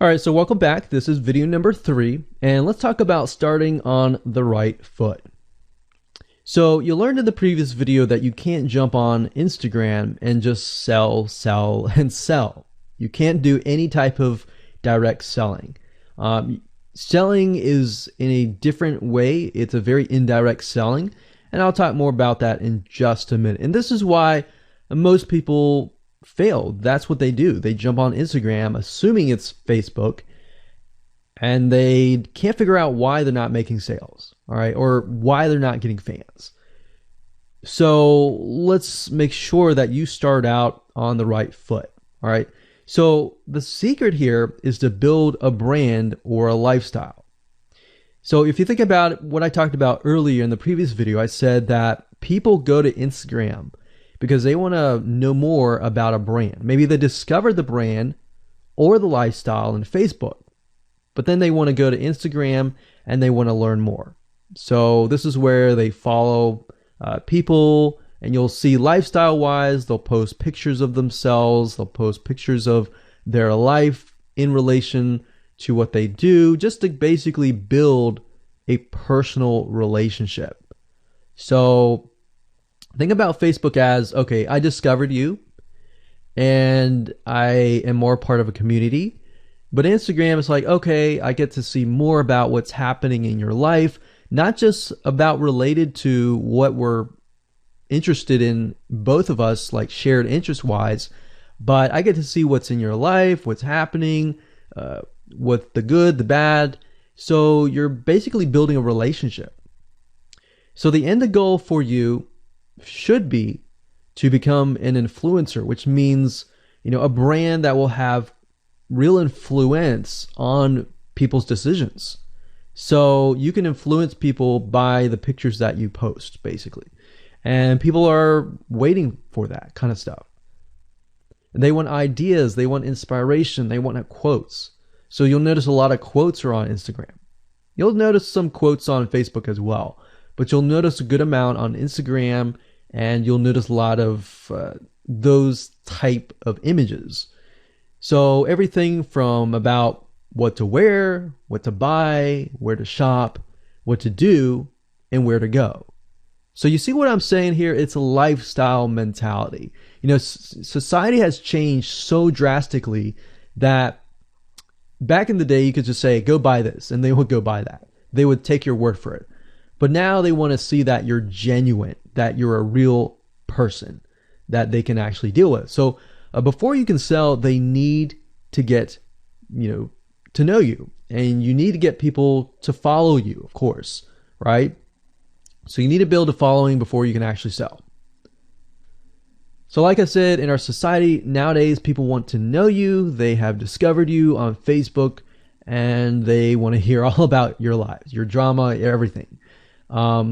All right, so welcome back. This is video number 3, and let's talk about starting on the right foot. So you learned in the previous video that you can't jump on Instagram and just sell, and sell. You can't do any type of direct selling. Selling is in a different way. It's a very indirect selling, and I'll talk more about that in just a minute. And this is why most people fail. That's what they do. They jump on Instagram assuming it's Facebook, and they can't figure out why they're not making sales, all right, or why they're not getting fans. So let's make sure that you start out on the right foot, all right? So the secret here is to build a brand or a lifestyle. So if you think about what I talked about earlier in the previous video, I said that people go to Instagram because they want to know more about a brand. Maybe they discovered the brand or the lifestyle in Facebook, but then they want to go to Instagram and they want to learn more. So this is where they follow people, and you'll see lifestyle-wise, they'll post pictures of themselves, they'll post pictures of their life in relation to what they do, just to basically build a personal relationship. So think about Facebook as, okay, I discovered you and I am more part of a community. But Instagram is like, okay, I get to see more about what's happening in your life, not just about related to what we're interested in, both of us, like shared interest-wise, but I get to see what's in your life, what's happening, what the good, the bad. So you're basically building a relationship. So the end goal for you should be to become an influencer, which means, a brand that will have real influence on people's decisions. So you can influence people by the pictures that you post, basically. And people are waiting for that kind of stuff. They want ideas, they want inspiration, they want quotes. So you'll notice a lot of quotes are on Instagram. You'll notice some quotes on Facebook as well, but you'll notice a good amount on Instagram, and you'll notice a lot of those type of images. So everything from about what to wear, what to buy, where to shop, what to do, and where to go. So you see what I'm saying here? It's a lifestyle mentality. Society has changed so drastically that back in the day, you could just say, go buy this, and they would go buy that. They would take your word for it. But now they want to see that you're genuine, that you're a real person that they can actually deal with. So before you can sell, they need to get, to know you, and you need to get people to follow you, of course, right? So you need to build a following before you can actually sell. So like I said, in our society nowadays, people want to know you. They have discovered you on Facebook, and they want to hear all about your lives, your drama, everything.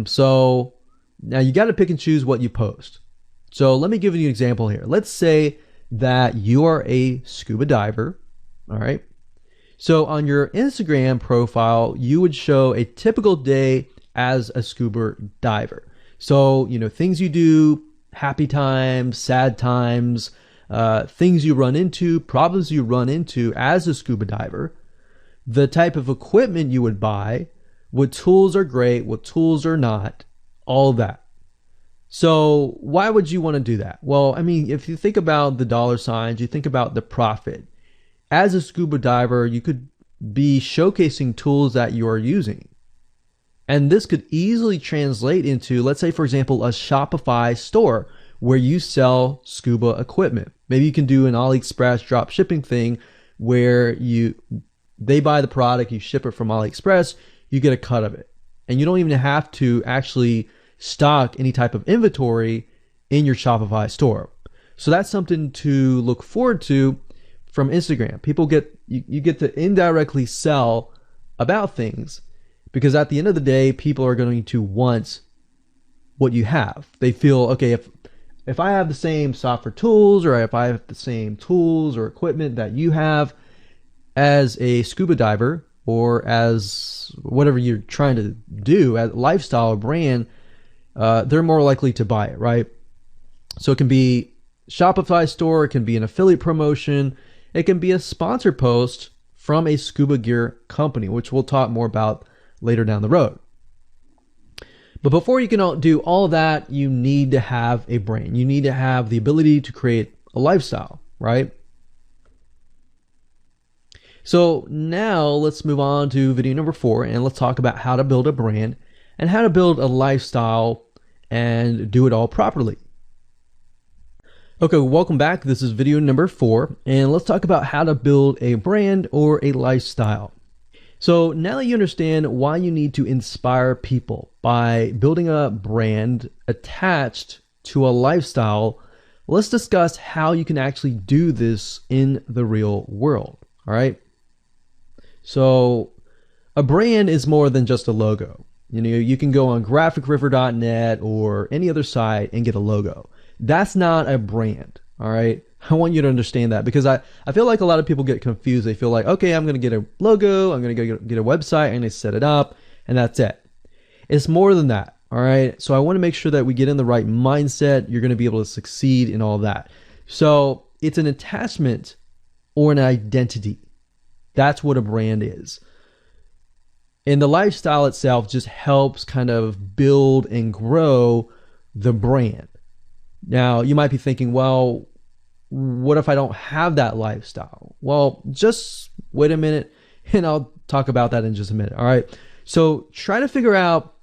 So now you got to pick and choose what you post. So let me give you an example here. Let's say that you are a scuba diver, all right? So on your Instagram profile, you would show a typical day as a scuba diver. So, things you do, happy times, sad times, things you run into, problems you run into as a scuba diver, the type of equipment you would buy, what tools are great, what tools are not, all that. So why would you want to do that? Well, if you think about the dollar signs, you think about the profit. As a scuba diver, you could be showcasing tools that you are using. And this could easily translate into, let's say, for example, a Shopify store where you sell scuba equipment. Maybe you can do an AliExpress drop shipping thing where they buy the product, you ship it from AliExpress, you get a cut of it. And you don't even have to actually stock any type of inventory in your Shopify store. So that's something to look forward to from Instagram. You get to indirectly sell about things, because at the end of the day, people are going to want what you have. They feel, okay, if I have the same software tools, or if I have the same tools or equipment that you have as a scuba diver, or as whatever you're trying to do, as a lifestyle or brand, they're more likely to buy it, right? So it can be Shopify store, it can be an affiliate promotion, it can be a sponsor post from a scuba gear company, which we'll talk more about later down the road. But before you can do all of that, you need to have a brand. You need to have the ability to create a lifestyle, right? So now let's move on to video number 4, and let's talk about how to build a brand and how to build a lifestyle and do it all properly. Okay, welcome back. This is video number 4, and let's talk about how to build a brand or a lifestyle. So now that you understand why you need to inspire people by building a brand attached to a lifestyle, let's discuss how you can actually do this in the real world. All right. So a brand is more than just a logo. You can go on graphicriver.net or any other site and get a logo. That's not a brand. All right. I want you to understand that, because I feel like a lot of people get confused. They feel like, okay, I'm going to get a logo, I'm going to get a website, I'm going to set it up, and that's it. It's more than that. All right. So I want to make sure that we get in the right mindset. You're going to be able to succeed in all that. So it's an attachment or an identity. That's what a brand is. And the lifestyle itself just helps kind of build and grow the brand. Now, you might be thinking, well, what if I don't have that lifestyle? Well, just wait a minute and I'll talk about that in just a minute. All right. So try to figure out,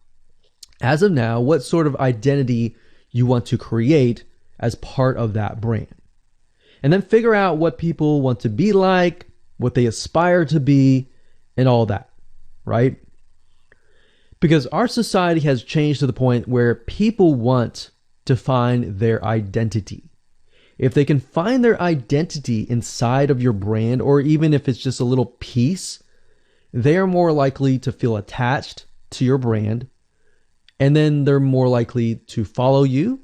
as of now, what sort of identity you want to create as part of that brand. And then figure out what people want to be like, what they aspire to be, and all that, right? Because our society has changed to the point where people want to find their identity. If they can find their identity inside of your brand, or even if it's just a little piece, they are more likely to feel attached to your brand. And then they're more likely to follow you.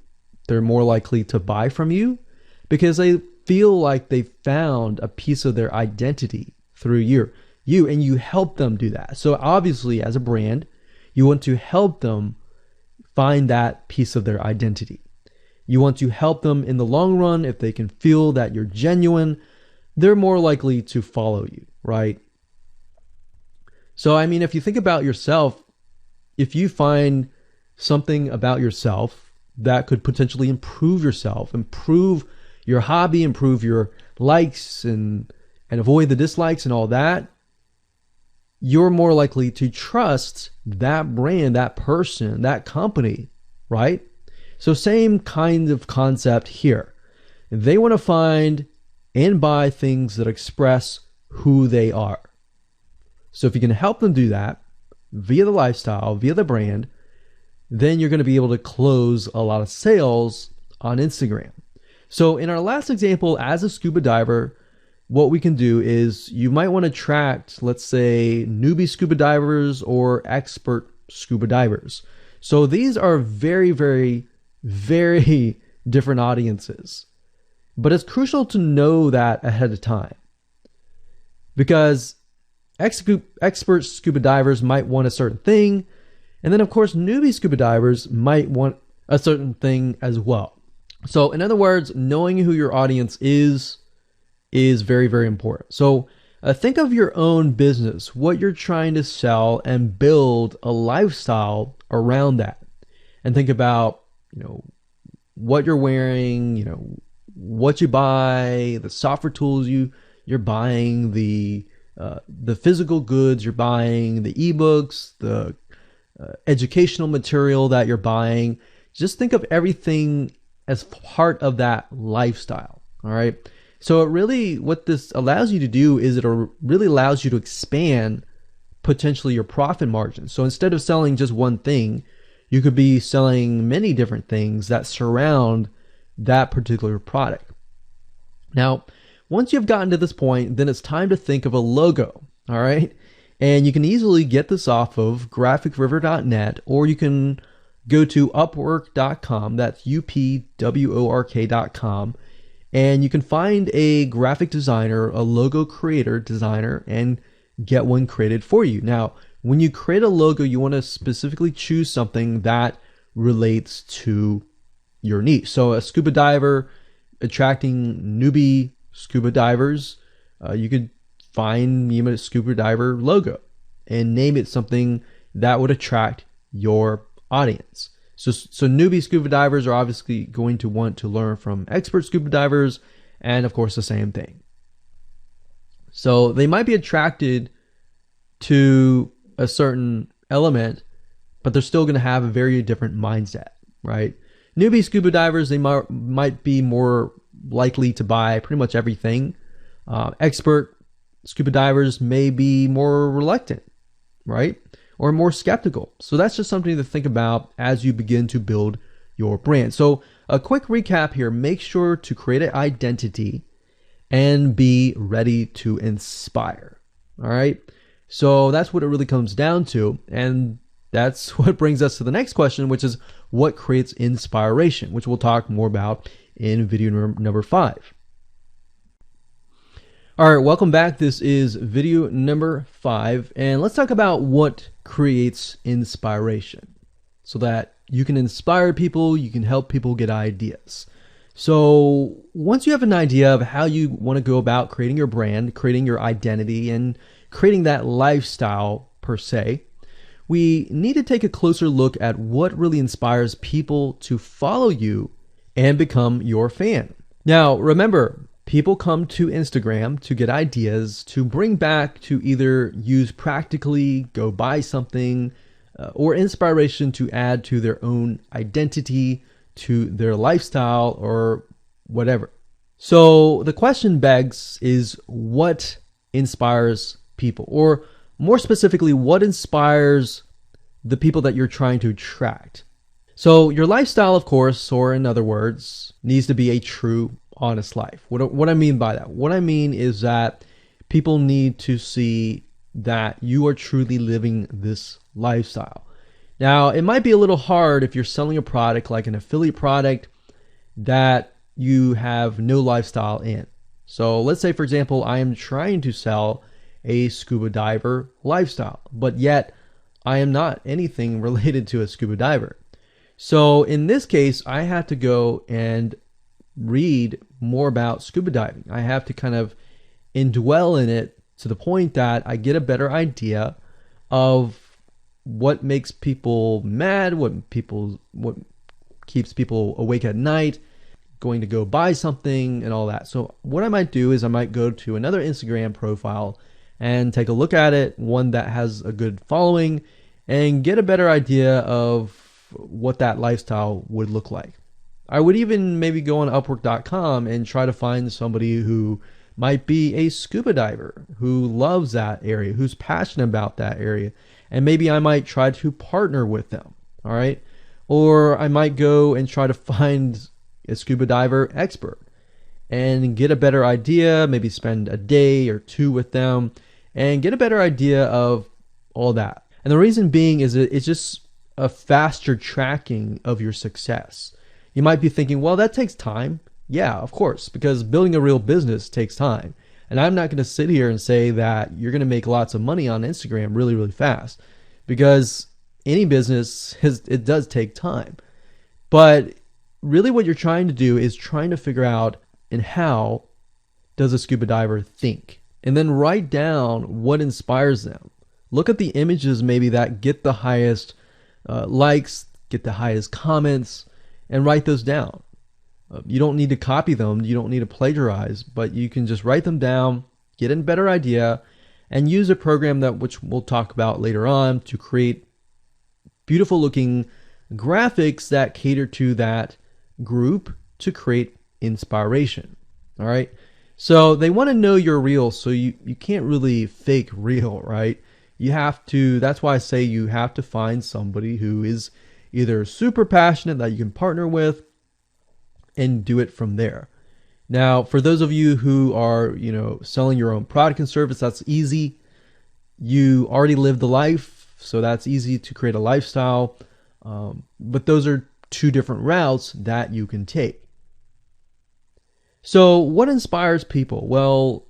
They're more likely to buy from you because they feel like they found a piece of their identity through you, and you help them do that. So obviously, as a brand, you want to help them find that piece of their identity. You want to help them in the long run. If they can feel that you're genuine, they're more likely to follow you, right? So, I mean, if you think about yourself, if you find something about yourself that could potentially improve yourself, improve your hobby, improve your likes, and avoid the dislikes and all that, you're more likely to trust that brand, that person, that company, right? So same kind of concept here. They want to find and buy things that express who they are. So if you can help them do that via the lifestyle, via the brand, then you're going to be able to close a lot of sales on Instagram. So in our last example, as a scuba diver, what we can do is you might want to attract, let's say, newbie scuba divers or expert scuba divers. So these are very, very, very different audiences. But it's crucial to know that ahead of time, because expert scuba divers might want a certain thing, and then of course newbie scuba divers might want a certain thing as well. So in other words, knowing who your audience is very, very important. So think of your own business, what you're trying to sell, and build a lifestyle around that. And think about, what you're wearing, what you buy, the software tools you're buying, the physical goods you're buying, the ebooks, the educational material that you're buying. Just think of everything as part of that lifestyle. All right. So what this allows you to do is it really allows you to expand potentially your profit margin. So instead of selling just one thing, you could be selling many different things that surround that particular product. Now, once you've gotten to this point, then it's time to think of a logo. All right. And you can easily get this off of graphicriver.net, or you can go to upwork.com. That's upwork.com. And you can find a graphic designer, a logo creator, designer, and get one created for you. Now, when you create a logo, you want to specifically choose something that relates to your niche. So a scuba diver attracting newbie scuba divers, you could find a scuba diver logo and name it something that would attract your audience. So newbie scuba divers are obviously going to want to learn from expert scuba divers, and of course the same thing. So they might be attracted to a certain element, but they're still going to have a very different mindset, right? Newbie scuba divers, they might be more likely to buy pretty much everything. Expert scuba divers may be more reluctant, right? Or more skeptical. So that's just something to think about as you begin to build your brand. So a quick recap here: make sure to create an identity and be ready to inspire. All right. So that's what it really comes down to. And that's what brings us to the next question, which is what creates inspiration, which we'll talk more about in video number 5. All right, welcome back. This is video number 5, and let's talk about what creates inspiration so that you can inspire people, you can help people get ideas. So once you have an idea of how you want to go about creating your brand, creating your identity, and creating that lifestyle per se, we need to take a closer look at what really inspires people to follow you and become your fan. Now, remember, people come to Instagram to get ideas to bring back to either use practically, go buy something, or inspiration to add to their own identity, to their lifestyle, or whatever. So the question begs is, what inspires people? Or more specifically, what inspires the people that you're trying to attract? So your lifestyle, of course, or in other words, needs to be a true, honest life. What I mean by that? What I mean is that people need to see that you are truly living this lifestyle. Now, it might be a little hard if you're selling a product like an affiliate product that you have no lifestyle in. So let's say, for example, I am trying to sell a scuba diver lifestyle, but yet I am not anything related to a scuba diver. So in this case, I have to go and read more about scuba diving. I have to kind of indwell in it to the point that I get a better idea of what makes people mad, what keeps people awake at night, going to go buy something and all that. So what I might do is I might go to another Instagram profile and take a look at it, one that has a good following, and get a better idea of what that lifestyle would look like. I would even maybe go on Upwork.com and try to find somebody who might be a scuba diver, who loves that area, who's passionate about that area. And maybe I might try to partner with them, all right? Or I might go and try to find a scuba diver expert and get a better idea, maybe spend a day or two with them and get a better idea of all that. And the reason being is it's just a faster tracking of your success. You might be thinking, well, that takes time. Yeah, of course, because building a real business takes time. And I'm not going to sit here and say that you're going to make lots of money on Instagram really, really fast, because any business, it does take time. But really what you're trying to do is trying to figure out, and how does a scuba diver think? And then write down what inspires them. Look at the images maybe that get the highest likes, get the highest comments, and write those down. You don't need to copy them. You don't need to plagiarize, but you can just write them down, get a better idea, and use a program which we'll talk about later on to create beautiful looking graphics that cater to that group to create inspiration. All right. So they want to know you're real. So you can't really fake real, right? You have to, that's why I say you have to find somebody who is either super passionate that you can partner with and do it from there. Now, for those of you who are, selling your own product and service, that's easy. You already live the life, so that's easy to create a lifestyle. But those are two different routes that you can take. So what inspires people? Well,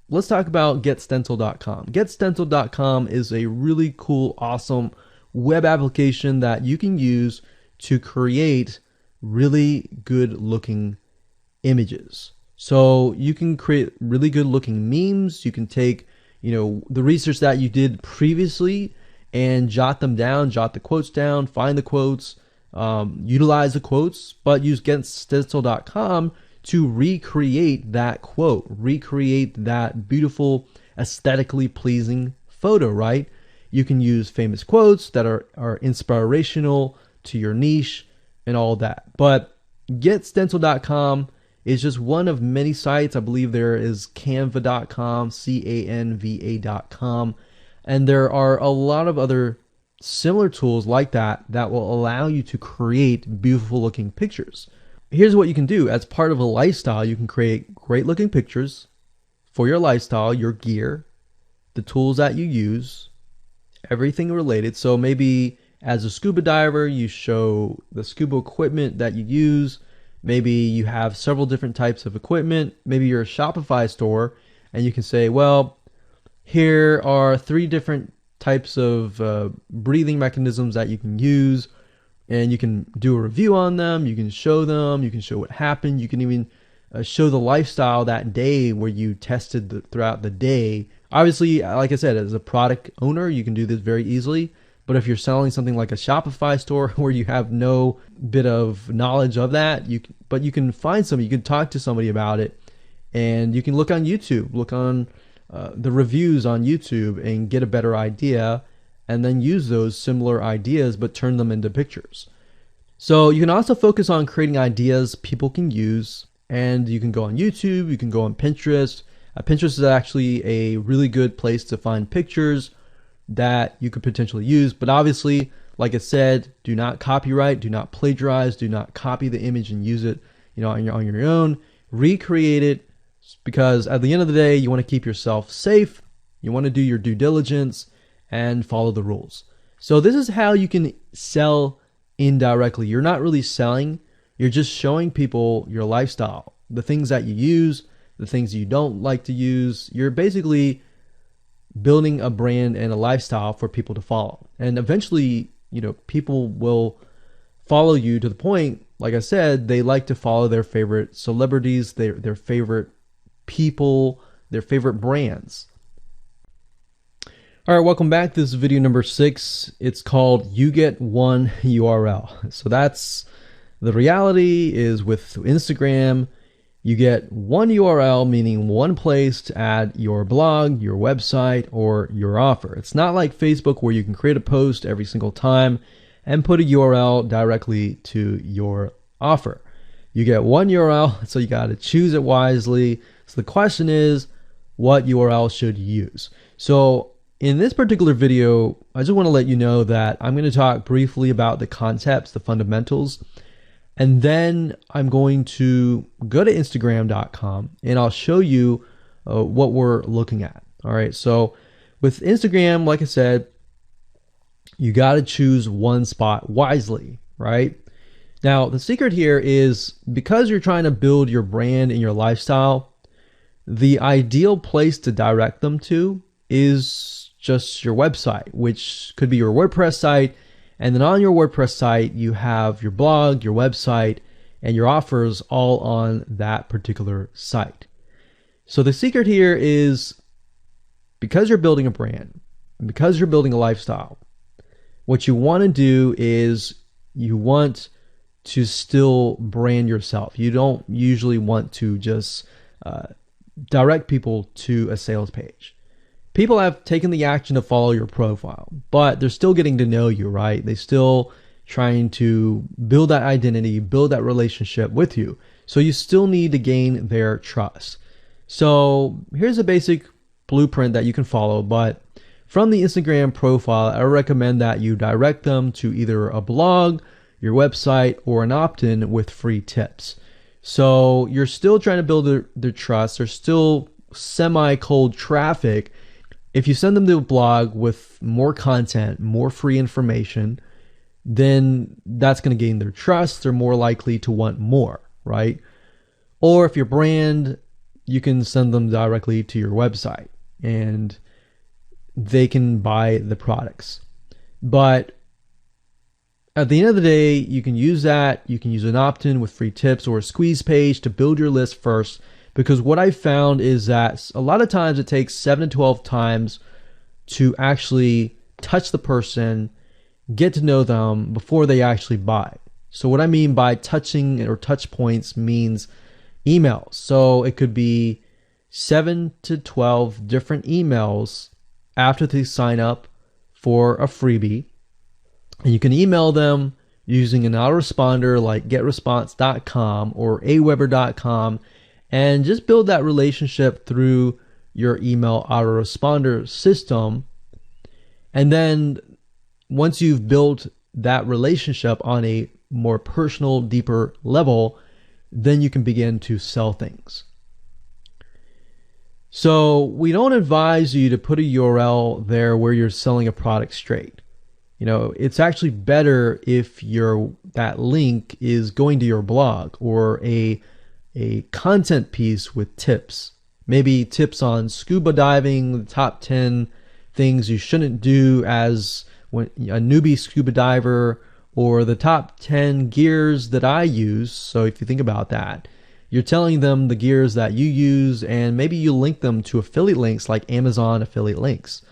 let's talk about getstencil.com. Getstencil.com is a really cool, awesome web application that you can use to create really good looking images. So you can create really good looking memes. You can take, the research that you did previously and jot them down, jot the quotes down, find the quotes, utilize the quotes, but use getstencil.com to recreate that quote, recreate that beautiful, aesthetically pleasing photo, right? You can use famous quotes that are inspirational to your niche and all that. But getstencil.com is just one of many sites. I believe there is canva.com, canva.com, and there are a lot of other similar tools like that that will allow you to create beautiful looking pictures. Here's what you can do. As part of a lifestyle, you can create great looking pictures for your lifestyle, your gear, the tools that you use, everything related. So maybe as a scuba diver, you show the scuba equipment that you use. Maybe you have several different types of equipment. Maybe you're a Shopify store and you can say, well, here are 3 different types of breathing mechanisms that you can use, and you can do a review on them. You can show them. You can show what happened. You can even show the lifestyle that day where you tested throughout the day. Obviously, like I said, as a product owner, you can do this very easily. But if you're selling something like a Shopify store where you have no bit of knowledge of that, you can find somebody, you can talk to somebody about it, and you can look on YouTube, look on the reviews on YouTube and get a better idea, and then use those similar ideas but turn them into pictures. So you can also focus on creating ideas people can use, and you can go on YouTube, you can go on Pinterest. Pinterest is actually a really good place to find pictures that you could potentially use, but obviously, like I said, do not copyright, do not plagiarize, do not copy the image and use it, on your own. Recreate it, because at the end of the day, you want to keep yourself safe. You want to do your due diligence and follow the rules. So this is how you can sell indirectly. You're not really selling, you're just showing people your lifestyle, the things that you use, the things you don't like to use. You're basically building a brand and a lifestyle for people to follow. And eventually, people will follow you to the point, like I said, they like to follow their favorite celebrities, their favorite people, their favorite brands. All right, welcome back. This is video number 6. It's called You Get One URL. So that's the reality is with Instagram, you get one URL, meaning one place to add your blog, your website, or your offer. It's not like Facebook where you can create a post every single time and put a URL directly to your offer. You get one URL, so you got to choose it wisely. So the question is, what URL should you use? So in this particular video, I just want to let you know that I'm going to talk briefly about the concepts, the fundamentals, and then I'm going to go to Instagram.com and I'll show you what we're looking at. All right. So with Instagram, like I said, you got to choose one spot wisely, right? Now, the secret here is because you're trying to build your brand and your lifestyle, the ideal place to direct them to is just your website, which could be your WordPress site. And then on your WordPress site, you have your blog, your website, and your offers all on that particular site. So the secret here is because you're building a brand, because you're building a lifestyle, what you want to do is you want to still brand yourself. You don't usually want to just direct people to a sales page. People have taken the action to follow your profile, but they're still getting to know you, right? They're still trying to build that identity, build that relationship with you. So you still need to gain their trust. So here's a basic blueprint that you can follow, but from the Instagram profile, I recommend that you direct them to either a blog, your website, or an opt-in with free tips. So you're still trying to build their trust. They're still semi-cold traffic. If you send them to a blog with more content, more free information, then that's going to gain their trust. They're more likely to want more, right? Or if your brand, you can send them directly to your website and they can buy the products. But at the end of the day, you can use that. You can use an opt-in with free tips or a squeeze page to build your list first because what I found is that a lot of times it takes 7 to 12 times to actually touch the person, get to know them before they actually buy. So what I mean by touching or touch points means emails. So it could be 7 to 12 different emails after they sign up for a freebie. And you can email them using an autoresponder like getresponse.com or aweber.com, and just build that relationship through your email autoresponder system. And then once you've built that relationship on a more personal, deeper level, then you can begin to sell things. So we don't advise you to put a URL there where you're selling a product straight. You know, it's actually better if that link is going to your blog or a content piece with tips. Maybe tips on scuba diving, the top 10 things you shouldn't do as a newbie scuba diver, or the top 10 gears that I use. So if you think about that, you're telling them the gears that you use, and maybe you link them to affiliate links like Amazon affiliate links.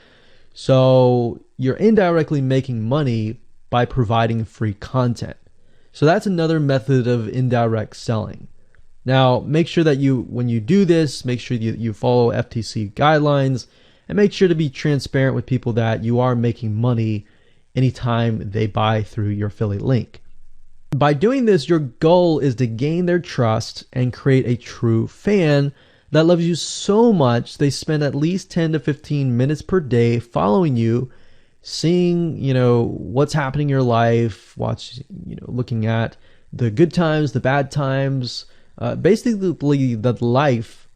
So you're indirectly making money by providing free content. So that's another method of indirect selling. Now, make sure that when you do this, make sure you follow FTC guidelines, and make sure to be transparent with people that you are making money anytime they buy through your affiliate link. By doing this, your goal is to gain their trust and create a true fan that loves you so much they spend at least 10 to 15 minutes per day following you, seeing, what's happening in your life, looking at the good times, the bad times, basically the life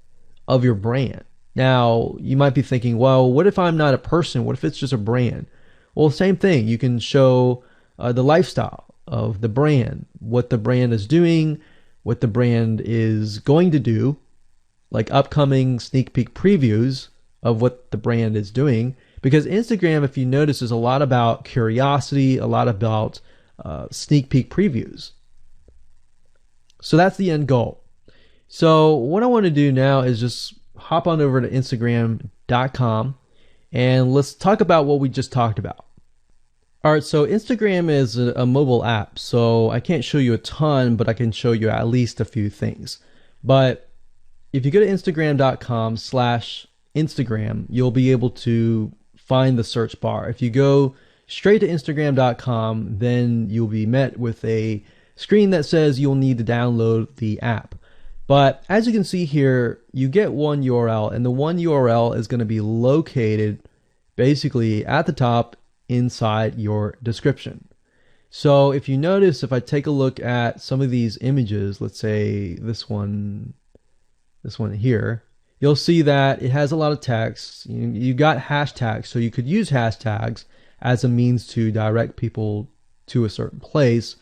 of your brand. Now, you might be thinking, well, what if I'm not a person? What if it's just a brand? Well, same thing. You can show the lifestyle of the brand, what the brand is doing, what the brand is going to do, like upcoming sneak peek previews of what the brand is doing. Because Instagram, if you notice, is a lot about curiosity, a lot about sneak peek previews. So that's the end goal. So what I want to do now is just hop on over to Instagram.com and let's talk about what we just talked about. All right, so Instagram is a mobile app, so I can't show you a ton, but I can show you at least a few things. But if you go to Instagram.com/Instagram, you'll be able to find the search bar. If you go straight to Instagram.com, then you'll be met with a screen that says you'll need to download the app. But as you can see here, you get one URL, and the one URL is going to be located basically at the top inside your description. So if you notice, if I take a look at some of these images, let's say this one here, you'll see that it has a lot of text. You got hashtags, so you could use hashtags as a means to direct people to a certain place,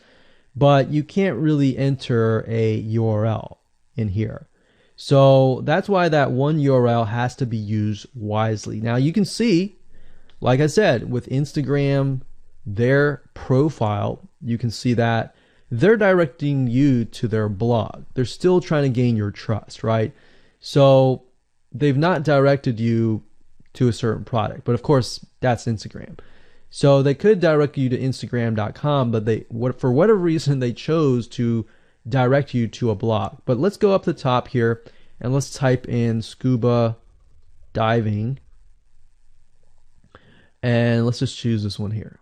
but you can't really enter a URL in here. So that's why that one URL has to be used wisely. Now you can see, like I said, with Instagram, their profile, you can see that they're directing you to their blog. They're still trying to gain your trust, right? So they've not directed you to a certain product, but of course that's Instagram. So they could direct you to Instagram.com, but for whatever reason, they chose to direct you to a blog. But let's go up the top here and let's type in scuba diving. And let's just choose this one here.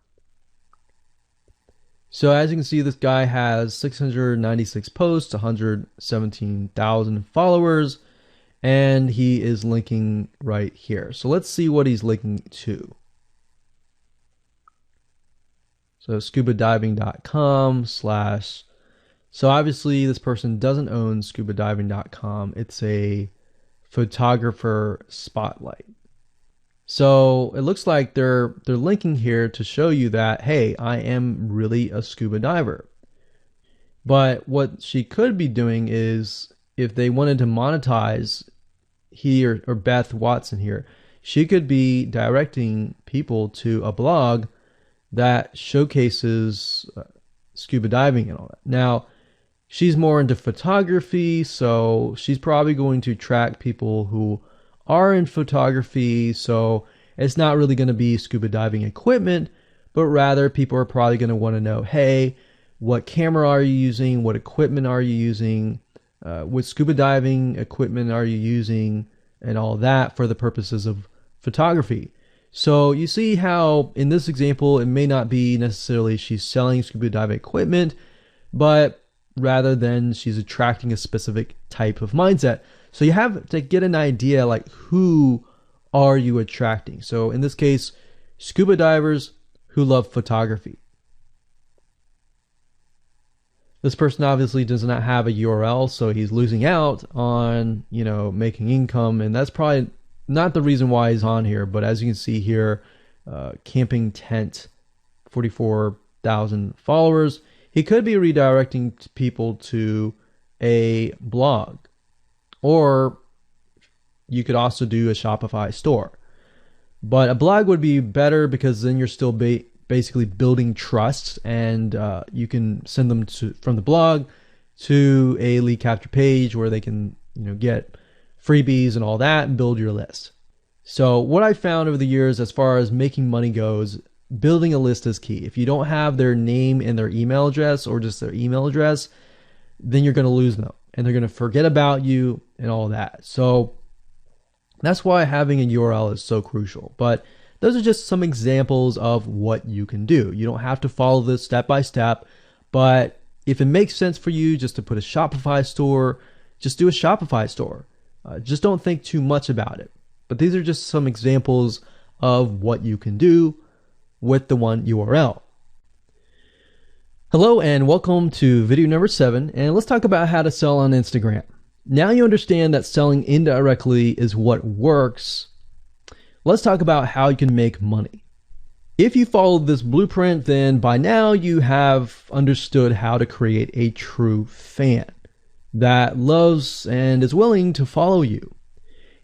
So as you can see, this guy has 696 posts, 117,000 followers, and he is linking right here. So let's see what he's linking to. So scubadiving.com/. So obviously this person doesn't own scubadiving.com. It's a photographer spotlight. So it looks like they're linking here to show you that, hey, I am really a scuba diver. But what she could be doing is, if they wanted to monetize he or Beth Watson here, she could be directing people to a blog that showcases scuba diving and all that. Now, She's more into photography, so she's probably going to attract people who are in photography. So it's not really going to be scuba diving equipment, but rather people are probably going to want to know, hey, what camera are you using? What equipment are you using? What scuba diving equipment are you using? And all that for the purposes of photography. So you see how in this example, it may not be necessarily she's selling scuba diving equipment, but rather than she's attracting a specific type of mindset. So you have to get an idea like who are you attracting? So in this case, scuba divers who love photography. This person obviously does not have a URL, so he's losing out on, making income, and that's probably not the reason why he's on here. But as you can see here, camping tent, 44,000 followers. He could be redirecting people to a blog, or you could also do a Shopify store. But a blog would be better because then you're still basically building trust, and you can send them from the blog to a lead capture page where they can get freebies and all that and build your list. So what I found over the years as far as making money goes, building a list is key. If you don't have their name and their email address, or just their email address, then you're going to lose them and they're going to forget about you and all that. So that's why having a URL is so crucial. But those are just some examples of what you can do. You don't have to follow this step by step, but if it makes sense for you just to put a Shopify store, just do a Shopify store. Just don't think too much about it. But these are just some examples of what you can do with the one URL. Hello and welcome to video number 7, and let's talk about how to sell on Instagram. Now you understand that selling indirectly is what works. Let's talk about how you can make money. If you followed this blueprint, then by now you have understood how to create a true fan that loves and is willing to follow you.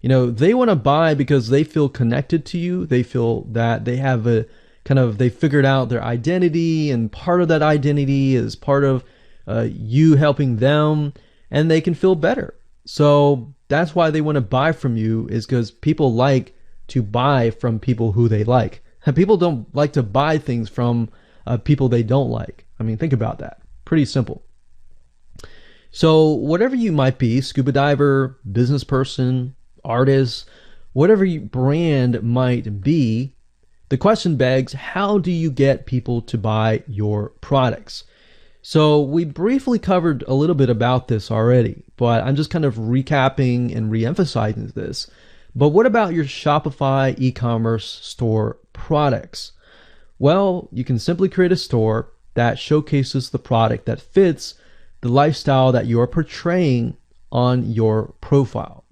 They want to buy because they feel connected to you. They feel that they have they figured out their identity, and part of that identity is part of you helping them, and they can feel better. So that's why they want to buy from you, is because people like to buy from people who they like. And people don't like to buy things from people they don't like. I mean, think about that. Pretty simple. So whatever you might be, scuba diver, business person, artist, whatever your brand might be, the question begs, how do you get people to buy your products? So we briefly covered a little bit about this already, but I'm just kind of recapping and re-emphasizing this. But what about your Shopify e-commerce store products? Well, you can simply create a store that showcases the product that fits the lifestyle that you're portraying on your profile.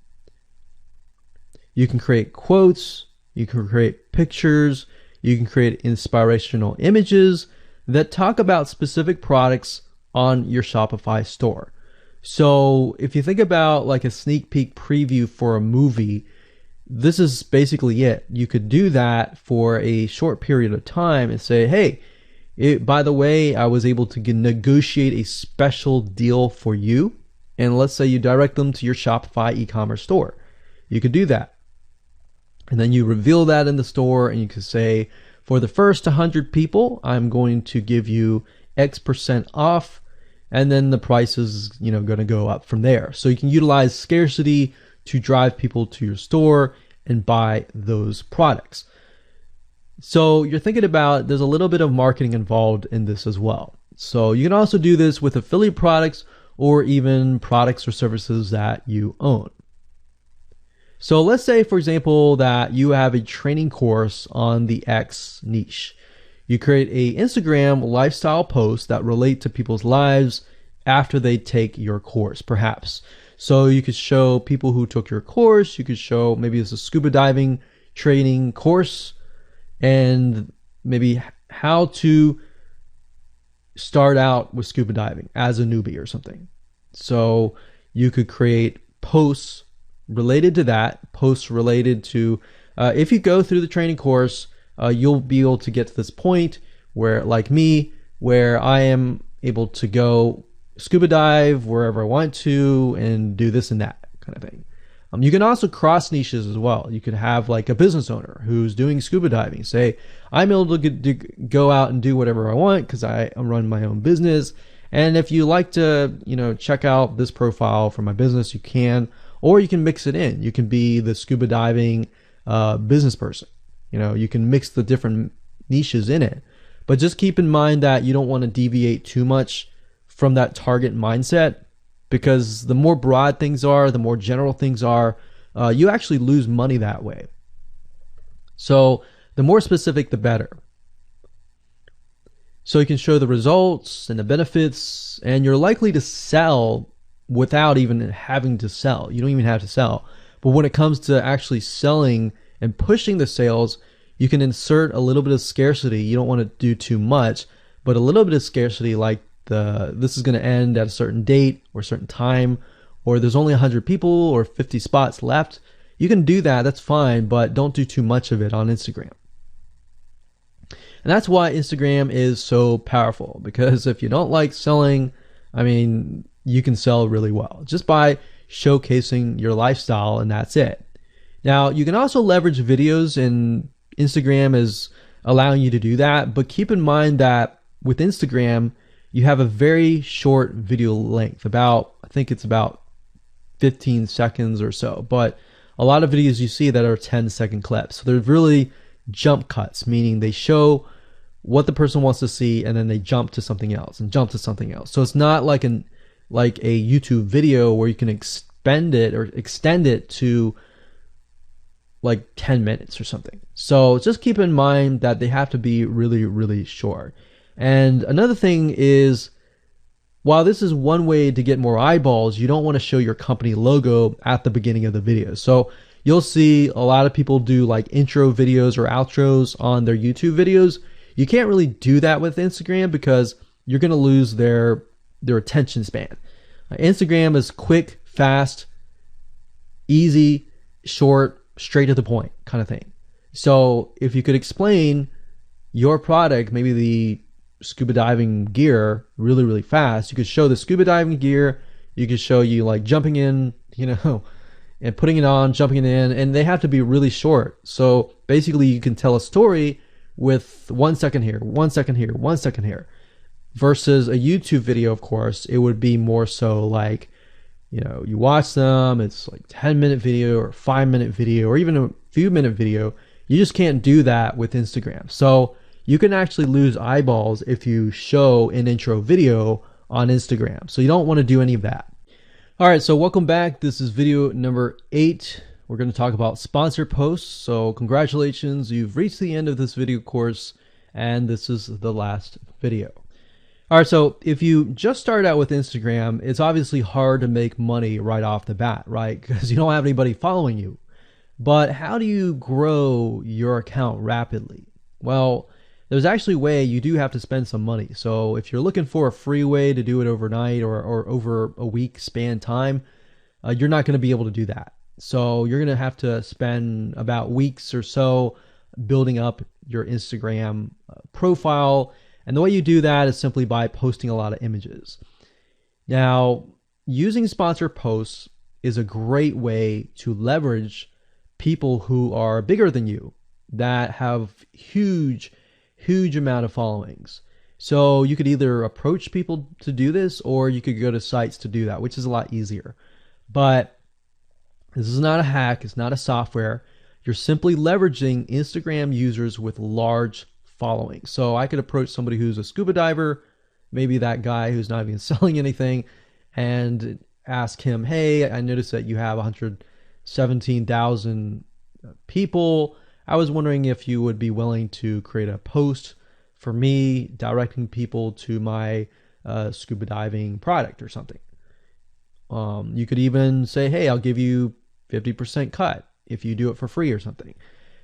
You can create quotes, you can create pictures, you can create inspirational images that talk about specific products on your Shopify store. So if you think about like a sneak peek preview for a movie, this is basically it. You could do that for a short period of time and say, hey, by the way, I was able to negotiate a special deal for you. And let's say you direct them to your Shopify e-commerce store. You could do that. And then you reveal that in the store, and you could say, for the first 100 people, I'm going to give you X% off. And then the price is, going to go up from there. So you can utilize scarcity to drive people to your store and buy those products. So you're thinking about, there's a little bit of marketing involved in this as well. So you can also do this with affiliate products or even products or services that you own. So let's say, for example, that you have a training course on the X niche. You create a Instagram lifestyle post that relate to people's lives after they take your course, perhaps. So you could show people who took your course, you could show maybe it's a scuba diving training course, and maybe how to start out with scuba diving as a newbie or something. So you could create posts related to that, posts related to, if you go through the training course, you'll be able to get to this point where, like me, where I am able to go scuba dive wherever I want to and do this and that kind of thing. You can also cross niches as well. You could have like a business owner who's doing scuba diving. Say, I'm able to go out and do whatever I want because I'm running my own business. And if you like to, check out this profile for my business, you can, or you can mix it in. You can be the scuba diving business person. You can mix the different niches in it. But just keep in mind that you don't want to deviate too much from that target mindset, because the more broad things are, the more general things are, you actually lose money that way. So the more specific, the better. So you can show the results and the benefits, and you're likely to sell without even having to sell. You don't even have to sell. But when it comes to actually selling and pushing the sales, you can insert a little bit of scarcity. You don't want to do too much, but a little bit of scarcity, like this is going to end at a certain date or a certain time, or there's only 100 people or 50 spots left. You can do that, that's fine, but don't do too much of it on Instagram. And that's why Instagram is so powerful, because if you don't like selling, you can sell really well just by showcasing your lifestyle, and that's it. Now, you can also leverage videos, and Instagram is allowing you to do that, but keep in mind that with Instagram, you have a very short video length, I think it's about 15 seconds or so, but a lot of videos you see that are 10-second clips. So they're really jump cuts, meaning they show what the person wants to see and then they jump to something else and jump to something else. So it's not like a YouTube video where you can extend it to like 10 minutes or something. So just keep in mind that they have to be really, really short. And another thing is, while this is one way to get more eyeballs, you don't want to show your company logo at the beginning of the video. So you'll see a lot of people do like intro videos or outros on their YouTube videos. You can't really do that with Instagram because you're going to lose their attention span. Instagram is quick, fast, easy, short, straight to the point kind of thing. So if you could explain your product, maybe the scuba diving gear, really, really fast, you could show the scuba diving gear, you could show you like jumping in, and putting it on, jumping it in, and they have to be really short. So basically you can tell a story with 1 second here, 1 second here, 1 second here, versus a YouTube video. Of course, it would be more so like, you watch them, it's like 10-minute video or 5-minute video or even a few minute video. You just can't do that with Instagram. So you can actually lose eyeballs if you show an intro video on Instagram. So you don't want to do any of that. All right, so welcome back. This is video number 8. We're going to talk about sponsor posts. So congratulations, you've reached the end of this video course, and this is the last video. All right, so if you just start out with Instagram, it's obviously hard to make money right off the bat, right? Because you don't have anybody following you. But how do you grow your account rapidly? Well, there's actually a way. You do have to spend some money. So if you're looking for a free way to do it overnight or over a week span time, you're not going to be able to do that. So you're going to have to spend about weeks or so building up your Instagram profile. And the way you do that is simply by posting a lot of images. Now, using sponsor posts is a great way to leverage people who are bigger than you, that have huge amount of followings. So you could either approach people to do this, or you could go to sites to do that, which is a lot easier. But this is not a hack. It's not a software. You're simply leveraging Instagram users with large followings. So I could approach somebody who's a scuba diver, maybe that guy who's not even selling anything, and ask him, hey, I noticed that you have 117,000 people. I was wondering if you would be willing to create a post for me directing people to my scuba diving product or something. You could even say, hey, I'll give you 50% cut if you do it for free or something.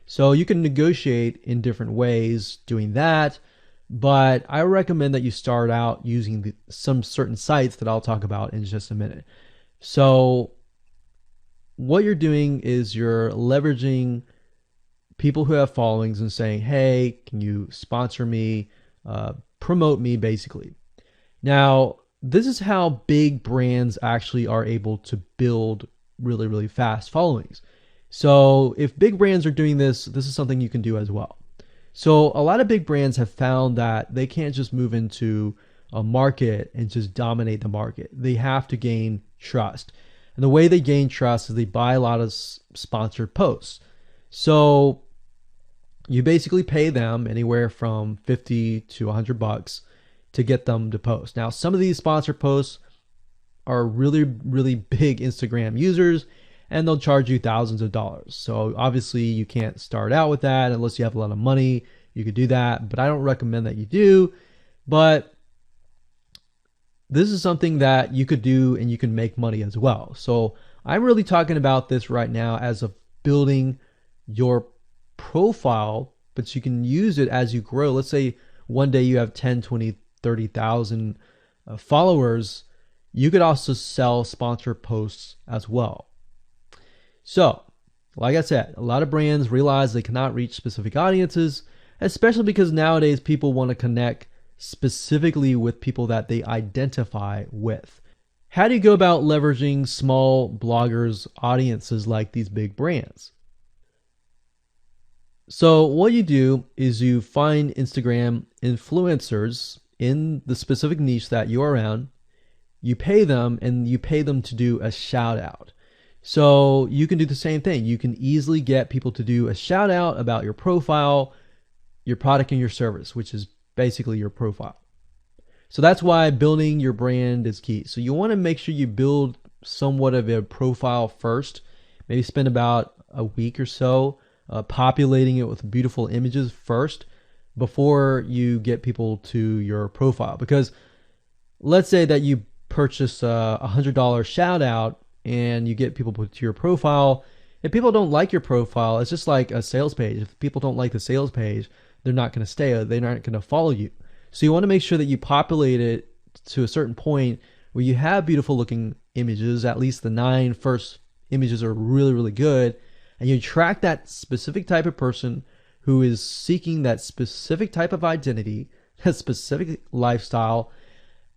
So you can negotiate in different ways doing that, but I recommend that you start out using some certain sites that I'll talk about in just a minute. So what you're doing is you're leveraging people who have followings and saying, hey, can you sponsor me, promote me basically. Now, this is how big brands actually are able to build really, really fast followings. So if big brands are doing this, this is something you can do as well. So a lot of big brands have found that they can't just move into a market and just dominate the market. They have to gain trust. And the way they gain trust is they buy a lot of sponsored posts. So you basically pay them anywhere from 50 to $100 to get them to post. Now, some of these sponsored posts are really, really big Instagram users, and they'll charge you thousands of dollars. So obviously you can't start out with that unless you have a lot of money. You could do that, but I don't recommend that you do. But this is something that you could do and you can make money as well. So I'm really talking about this right now as of building your profile, but you can use it as you grow. Let's say one day you have 10, 20, 30,000 followers. You could also sell sponsored posts as well. So, like I said, a lot of brands realize they cannot reach specific audiences, especially because nowadays people want to connect specifically with people that they identify with. How do you go about leveraging small bloggers' audiences like these big brands? So what you do is you find Instagram influencers in the specific niche that you're around. You pay them, and you pay them to do a shout out. So you can do the same thing. You can easily get people to do a shout out about your profile, your product, and your service, which is basically your profile. So that's why building your brand is key. So you want to make sure you build somewhat of a profile first. Maybe spend about a week or so populating it with beautiful images first before you get people to your profile. Because let's say that you purchase a $100 shout out and you get people to your profile. If people don't like your profile, it's just like a sales page. If people don't like the sales page, they're not going to stay. They're not going to follow you. So you want to make sure that you populate it to a certain point where you have beautiful looking images. At least the 9 first images are really, really good. And you attract that specific type of person who is seeking that specific type of identity, that specific lifestyle.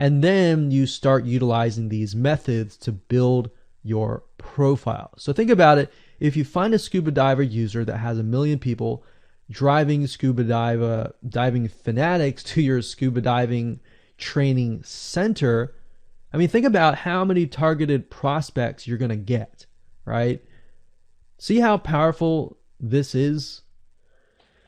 And then you start utilizing these methods to build your profile. So think about it. If you find a scuba diver user that has 1 million people driving scuba diving fanatics to your scuba diving training center, I mean, think about how many targeted prospects you're going to get, right? See how powerful this is?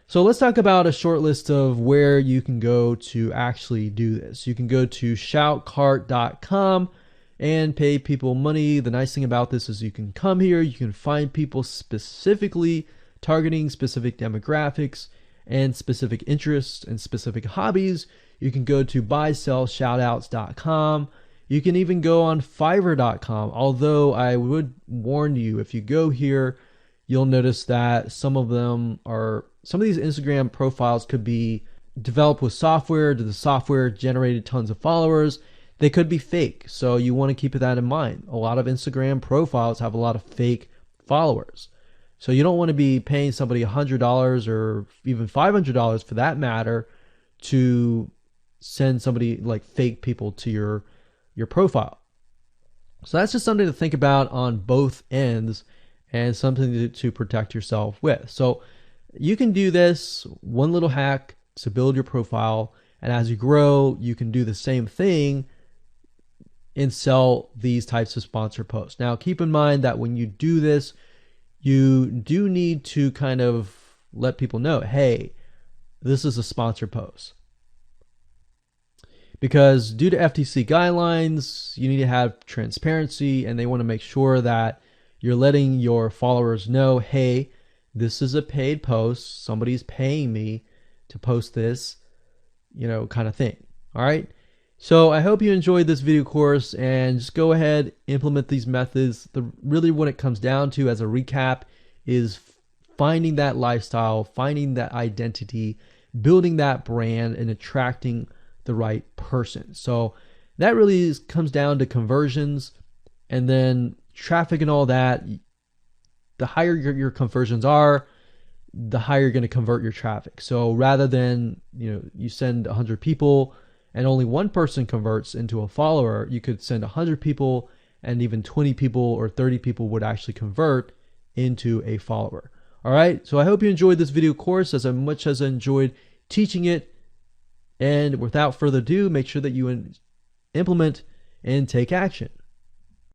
So let's talk about a short list of where you can go to actually do this. You can go to shoutcart.com and pay people money. The nice thing about this is you can come here, you can find people specifically targeting specific demographics and specific interests and specific hobbies. You can go to buysellshoutouts.com. You can even go on fiverr.com. Although I would warn you, if you go here, you'll notice that some of these Instagram profiles could be developed with software. The software generated tons of followers. They could be fake. So you want to keep that in mind. A lot of Instagram profiles have a lot of fake followers. So you don't want to be paying somebody $100 or even $500 for that matter to send somebody like fake people to your profile. So that's just something to think about on both ends and something to protect yourself with. So you can do this one little hack to build your profile, and as you grow, you can do the same thing and sell these types of sponsored posts. Now, keep in mind that when you do this, you do need to kind of let people know, hey, this is a sponsored post. Because due to FTC guidelines, you need to have transparency, and they want to make sure that you're letting your followers know, hey, this is a paid post. Somebody's paying me to post this, kind of thing. All right. So I hope you enjoyed this video course, and just go ahead, implement these methods. Really what it comes down to as a recap is finding that lifestyle, finding that identity, building that brand, and attracting the right person. So that really comes down to conversions, and then traffic and all that. The higher your conversions are, the higher you're going to convert your traffic. So rather than you send 100 people and only one person converts into a follower, you could send 100 people, and even 20 people or 30 people would actually convert into a follower. All right, so I hope you enjoyed this video course as much as I enjoyed teaching it. And without further ado, make sure that you implement and take action.